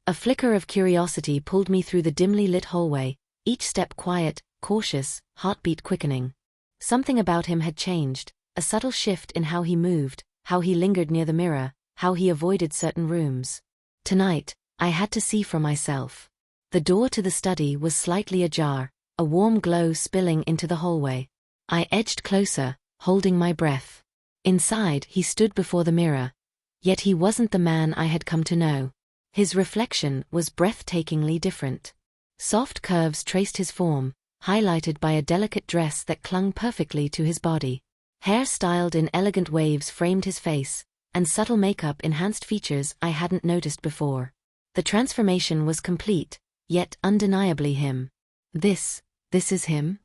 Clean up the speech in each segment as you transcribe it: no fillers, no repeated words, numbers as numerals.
A flicker of curiosity pulled me through the dimly lit hallway, each step quiet, cautious, heartbeat quickening. Something about him had changed, a subtle shift in how he moved, how he lingered near the mirror, how he avoided certain rooms. Tonight, I had to see for myself. The door to the study was slightly ajar, a warm glow spilling into the hallway. I edged closer, holding my breath. Inside, he stood before the mirror. Yet he wasn't the man I had come to know. His reflection was breathtakingly different. Soft curves traced his form, highlighted by a delicate dress that clung perfectly to his body. Hair styled in elegant waves framed his face, and subtle makeup enhanced features I hadn't noticed before. The transformation was complete, yet undeniably him. This is him?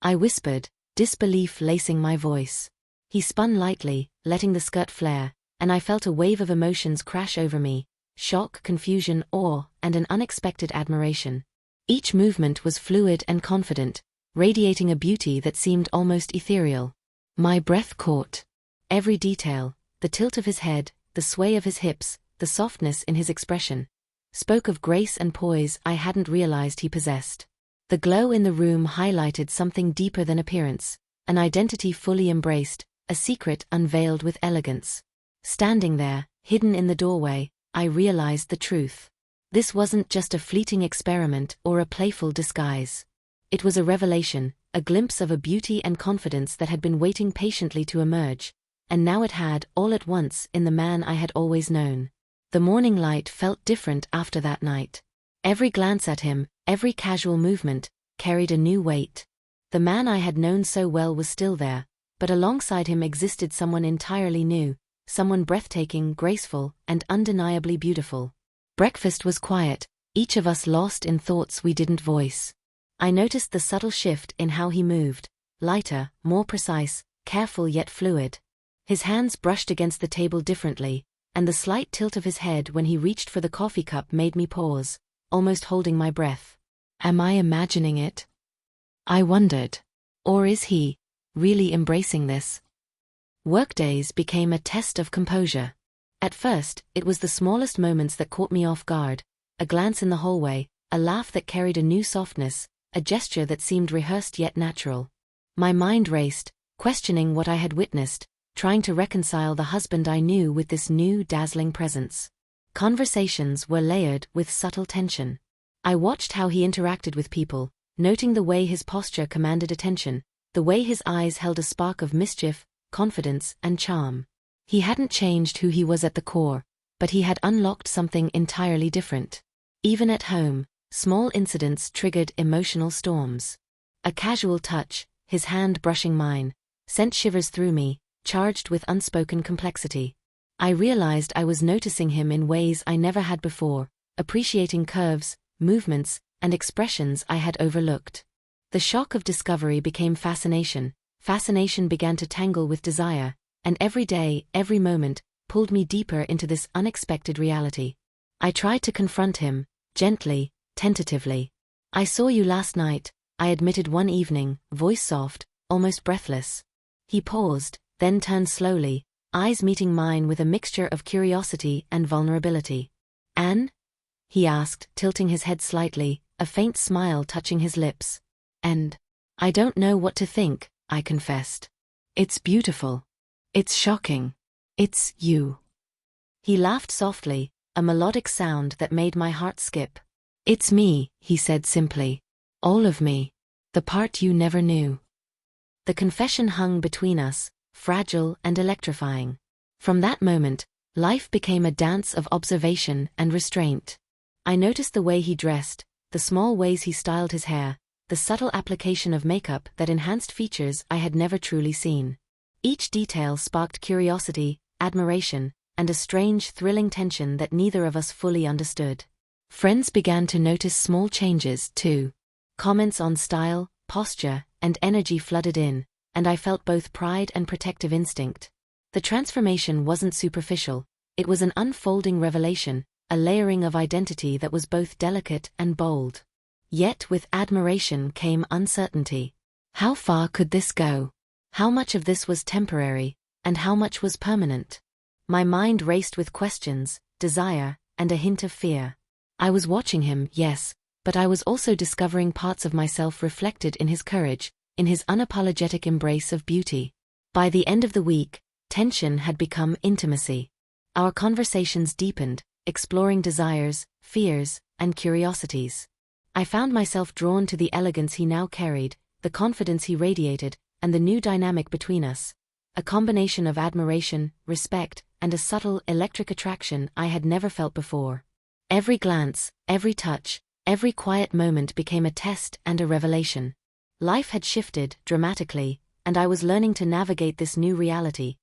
I whispered, disbelief lacing my voice. He spun lightly, letting the skirt flare, and I felt a wave of emotions crash over me. Shock, confusion, awe, and an unexpected admiration. Each movement was fluid and confident, radiating a beauty that seemed almost ethereal. My breath caught. Every detail, the tilt of his head, the sway of his hips, the softness in his expression, spoke of grace and poise I hadn't realized he possessed. The glow in the room highlighted something deeper than appearance, an identity fully embraced, a secret unveiled with elegance. Standing there, hidden in the doorway, I realized the truth. This wasn't just a fleeting experiment or a playful disguise. It was a revelation, a glimpse of a beauty and confidence that had been waiting patiently to emerge, and now it had, all at once, in the man I had always known. The morning light felt different after that night. Every glance at him, every casual movement, carried a new weight. The man I had known so well was still there, but alongside him existed someone entirely new, someone breathtaking, graceful, and undeniably beautiful. Breakfast was quiet, each of us lost in thoughts we didn't voice. I noticed the subtle shift in how he moved, lighter, more precise, careful yet fluid. His hands brushed against the table differently, and the slight tilt of his head when he reached for the coffee cup made me pause, almost holding my breath. Am I imagining it? I wondered. Or is he really embracing this? Workdays became a test of composure. At first, it was the smallest moments that caught me off guard, a glance in the hallway, a laugh that carried a new softness, a gesture that seemed rehearsed yet natural. My mind raced, questioning what I had witnessed, trying to reconcile the husband I knew with this new dazzling presence. Conversations were layered with subtle tension. I watched how he interacted with people, noting the way his posture commanded attention, the way his eyes held a spark of mischief, confidence, and charm. He hadn't changed who he was at the core, but he had unlocked something entirely different. Even at home, small incidents triggered emotional storms. A casual touch, his hand brushing mine, sent shivers through me, charged with unspoken complexity. I realized I was noticing him in ways I never had before, appreciating curves, movements, and expressions I had overlooked. The shock of discovery became fascination. Fascination began to tangle with desire, and every day, every moment, pulled me deeper into this unexpected reality. I tried to confront him, gently, tentatively. I saw you last night, I admitted one evening, voice soft, almost breathless. He paused, then turned slowly, eyes meeting mine with a mixture of curiosity and vulnerability. Anne? He asked, tilting his head slightly, a faint smile touching his lips. And I don't know what to think, I confessed. It's beautiful. It's shocking. It's you. He laughed softly, a melodic sound that made my heart skip. It's me, he said simply. All of me. The part you never knew. The confession hung between us, fragile and electrifying. From that moment, life became a dance of observation and restraint. I noticed the way he dressed, the small ways he styled his hair, the subtle application of makeup that enhanced features I had never truly seen. Each detail sparked curiosity, admiration, and a strange, thrilling tension that neither of us fully understood. Friends began to notice small changes, too. Comments on style, posture, and energy flooded in, and I felt both pride and protective instinct. The transformation wasn't superficial, it was an unfolding revelation, a layering of identity that was both delicate and bold. Yet with admiration came uncertainty. How far could this go? How much of this was temporary, and how much was permanent? My mind raced with questions, desire, and a hint of fear. I was watching him, yes, but I was also discovering parts of myself reflected in his courage, in his unapologetic embrace of beauty. By the end of the week, tension had become intimacy. Our conversations deepened, exploring desires, fears, and curiosities. I found myself drawn to the elegance he now carried, the confidence he radiated, and the new dynamic between us. A combination of admiration, respect, and a subtle, electric attraction I had never felt before. Every glance, every touch, every quiet moment became a test and a revelation. Life had shifted, dramatically, and I was learning to navigate this new reality,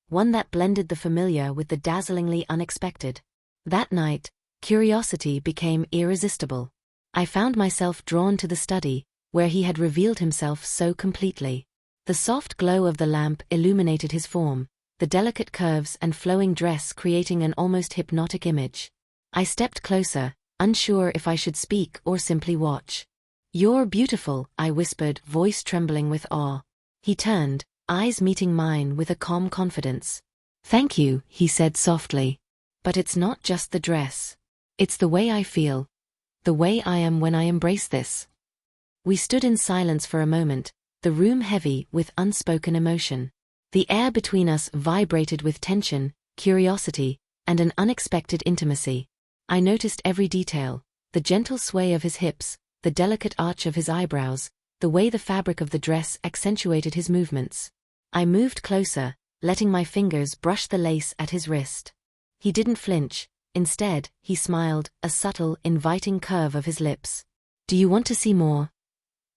one that blended the familiar with the dazzlingly unexpected. That night, curiosity became irresistible. I found myself drawn to the study, where he had revealed himself so completely. The soft glow of the lamp illuminated his form, the delicate curves and flowing dress creating an almost hypnotic image. I stepped closer, unsure if I should speak or simply watch. "You're beautiful," I whispered, voice trembling with awe. He turned, eyes meeting mine with a calm confidence. "Thank you," he said softly. "But it's not just the dress. It's the way I feel. The way I am when I embrace this." We stood in silence for a moment, the room heavy with unspoken emotion. The air between us vibrated with tension, curiosity, and an unexpected intimacy. I noticed every detail, the gentle sway of his hips, the delicate arch of his eyebrows, the way the fabric of the dress accentuated his movements. I moved closer, letting my fingers brush the lace at his wrist. He didn't flinch. Instead, he smiled, a subtle, inviting curve of his lips. "Do you want to see more?"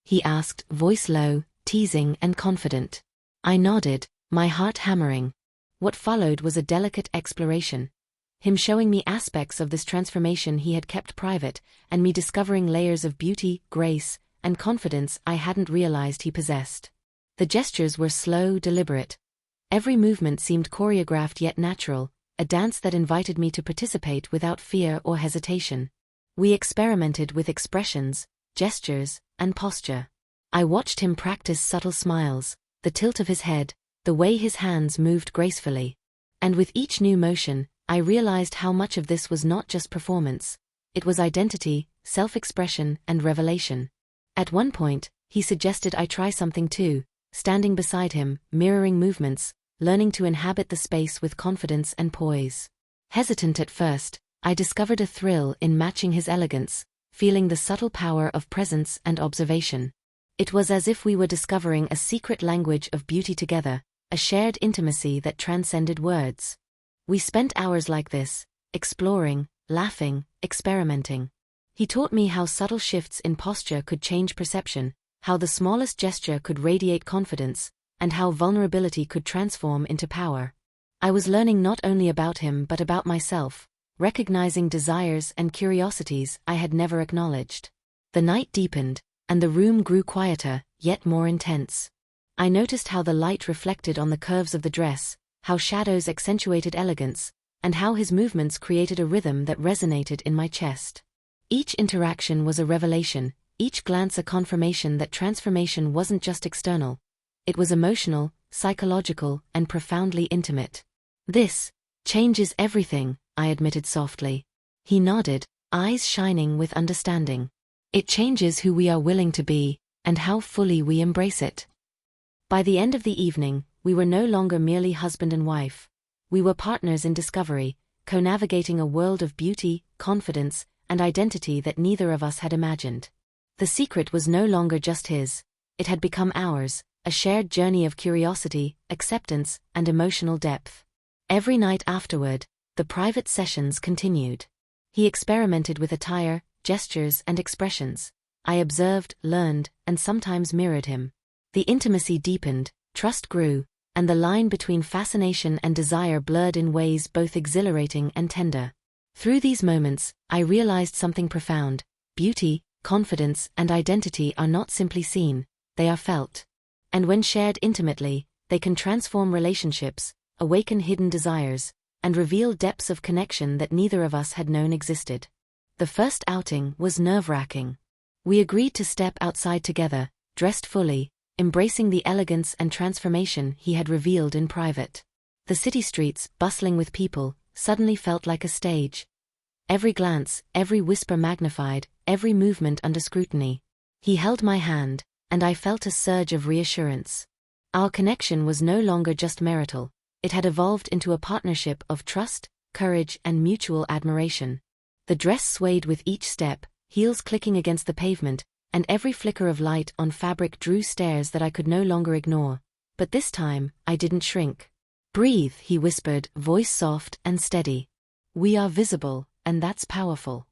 he asked, voice low, teasing and confident. I nodded, my heart hammering. What followed was a delicate exploration. Him showing me aspects of this transformation he had kept private, and me discovering layers of beauty, grace, and confidence I hadn't realized he possessed. The gestures were slow, deliberate. Every movement seemed choreographed yet natural, a dance that invited me to participate without fear or hesitation. We experimented with expressions, gestures, and posture. I watched him practice subtle smiles, the tilt of his head, the way his hands moved gracefully. And with each new motion, I realized how much of this was not just performance. It was identity, self-expression, and revelation. At one point, he suggested I try something too, standing beside him, mirroring movements, learning to inhabit the space with confidence and poise. Hesitant at first, I discovered a thrill in matching his elegance, feeling the subtle power of presence and observation. It was as if we were discovering a secret language of beauty together, a shared intimacy that transcended words. We spent hours like this, exploring, laughing, experimenting. He taught me how subtle shifts in posture could change perception, how the smallest gesture could radiate confidence, and how vulnerability could transform into power. I was learning not only about him but about myself, recognizing desires and curiosities I had never acknowledged. The night deepened, and the room grew quieter, yet more intense. I noticed how the light reflected on the curves of the dress, how shadows accentuated elegance, and how his movements created a rhythm that resonated in my chest. Each interaction was a revelation, each glance a confirmation that transformation wasn't just external. It was emotional, psychological, and profoundly intimate. "This changes everything," I admitted softly. He nodded, eyes shining with understanding. "It changes who we are willing to be, and how fully we embrace it." By the end of the evening, we were no longer merely husband and wife. We were partners in discovery, co-navigating a world of beauty, confidence, and identity that neither of us had imagined. The secret was no longer just his. It had become ours, a shared journey of curiosity, acceptance, and emotional depth. Every night afterward, the private sessions continued. He experimented with attire, gestures, and expressions. I observed, learned, and sometimes mirrored him. The intimacy deepened, trust grew, and the line between fascination and desire blurred in ways both exhilarating and tender. Through these moments, I realized something profound. Beauty, confidence, and identity are not simply seen, they are felt. And when shared intimately, they can transform relationships, awaken hidden desires, and reveal depths of connection that neither of us had known existed. The first outing was nerve-wracking. We agreed to step outside together, dressed fully, embracing the elegance and transformation he had revealed in private. The city streets, bustling with people, suddenly felt like a stage. every glance, every whisper magnified, every movement under scrutiny. He held my hand, and I felt a surge of reassurance. Our connection was no longer just marital, it had evolved into a partnership of trust, courage, and mutual admiration. The dress swayed with each step, heels clicking against the pavement, and every flicker of light on fabric drew stares that I could no longer ignore. But this time, I didn't shrink. "Breathe," he whispered, voice soft and steady. "We are visible, and that's powerful."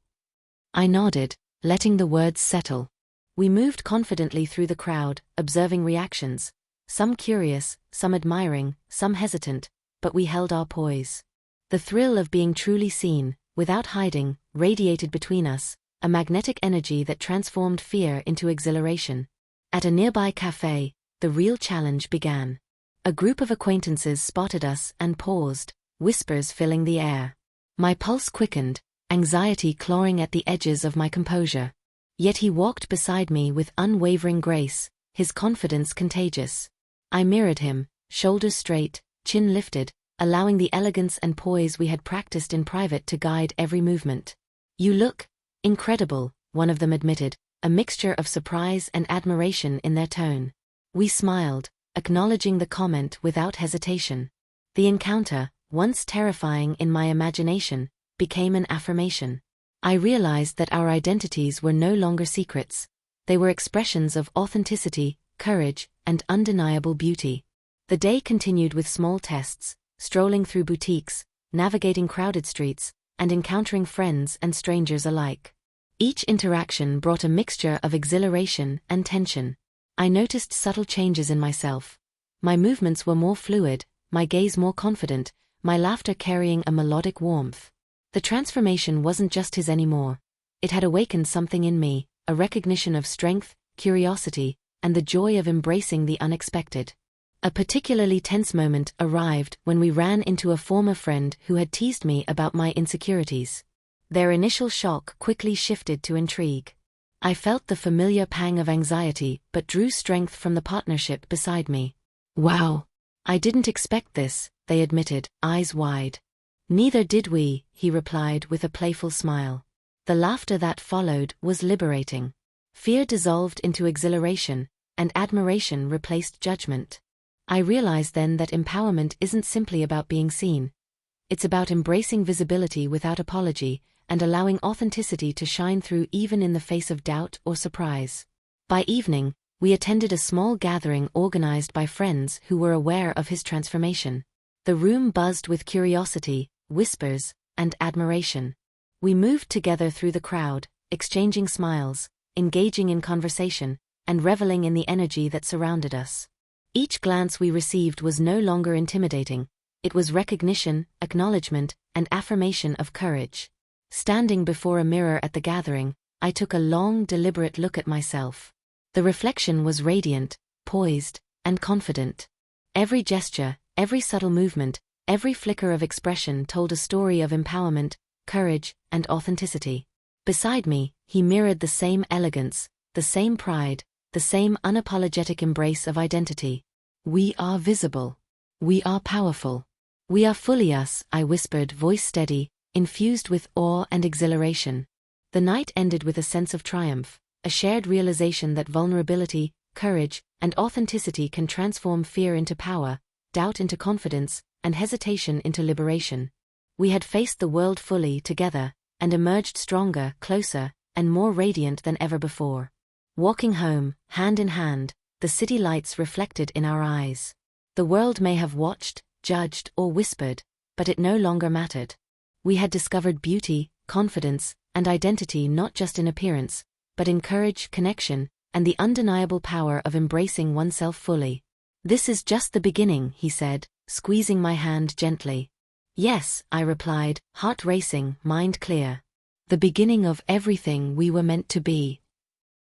I nodded, letting the words settle. We moved confidently through the crowd, observing reactions. Some curious, some admiring, some hesitant, but we held our poise. The thrill of being truly seen, without hiding, radiated between us, a magnetic energy that transformed fear into exhilaration. At a nearby cafe, the real challenge began. A group of acquaintances spotted us and paused, whispers filling the air. My pulse quickened, anxiety clawing at the edges of my composure. Yet he walked beside me with unwavering grace, his confidence contagious. I mirrored him, shoulders straight, chin lifted, allowing the elegance and poise we had practiced in private to guide every movement. "You look incredible," one of them admitted, a mixture of surprise and admiration in their tone. We smiled, acknowledging the comment without hesitation. The encounter, once terrifying in my imagination, became an affirmation. I realized that our identities were no longer secrets. They were expressions of authenticity, courage, and undeniable beauty. The day continued with small tests, strolling through boutiques, navigating crowded streets, and encountering friends and strangers alike. Each interaction brought a mixture of exhilaration and tension. I noticed subtle changes in myself. My movements were more fluid, my gaze more confident, my laughter carrying a melodic warmth. The transformation wasn't just his anymore. It had awakened something in me, a recognition of strength, curiosity, and the joy of embracing the unexpected. A particularly tense moment arrived when we ran into a former friend who had teased me about my insecurities. Their initial shock quickly shifted to intrigue. I felt the familiar pang of anxiety but drew strength from the partnership beside me. "Wow! I didn't expect this," they admitted, eyes wide. "Neither did we," he replied with a playful smile. The laughter that followed was liberating. Fear dissolved into exhilaration, and admiration replaced judgment. I realized then that empowerment isn't simply about being seen. It's about embracing visibility without apology, and allowing authenticity to shine through even in the face of doubt or surprise. By evening, we attended a small gathering organized by friends who were aware of his transformation. The room buzzed with curiosity, whispers, and admiration. We moved together through the crowd, exchanging smiles, engaging in conversation, and reveling in the energy that surrounded us. Each glance we received was no longer intimidating. It was recognition, acknowledgement, and affirmation of courage. Standing before a mirror at the gathering, I took a long, deliberate look at myself. The reflection was radiant, poised, and confident. Every gesture, every subtle movement, every flicker of expression told a story of empowerment, courage, and authenticity. Beside me, he mirrored the same elegance, the same pride, the same unapologetic embrace of identity. "We are visible. We are powerful. We are fully us," I whispered, voice steady, infused with awe and exhilaration. The night ended with a sense of triumph, a shared realization that vulnerability, courage, and authenticity can transform fear into power, doubt into confidence, and hesitation into liberation. We had faced the world fully together, and emerged stronger, closer, and more radiant than ever before. Walking home, hand in hand, the city lights reflected in our eyes. The world may have watched, judged, or whispered, but it no longer mattered. We had discovered beauty, confidence, and identity not just in appearance, but in courage, connection, and the undeniable power of embracing oneself fully. "This is just the beginning," he said, squeezing my hand gently. "Yes," I replied, heart racing, mind clear. "The beginning of everything we were meant to be."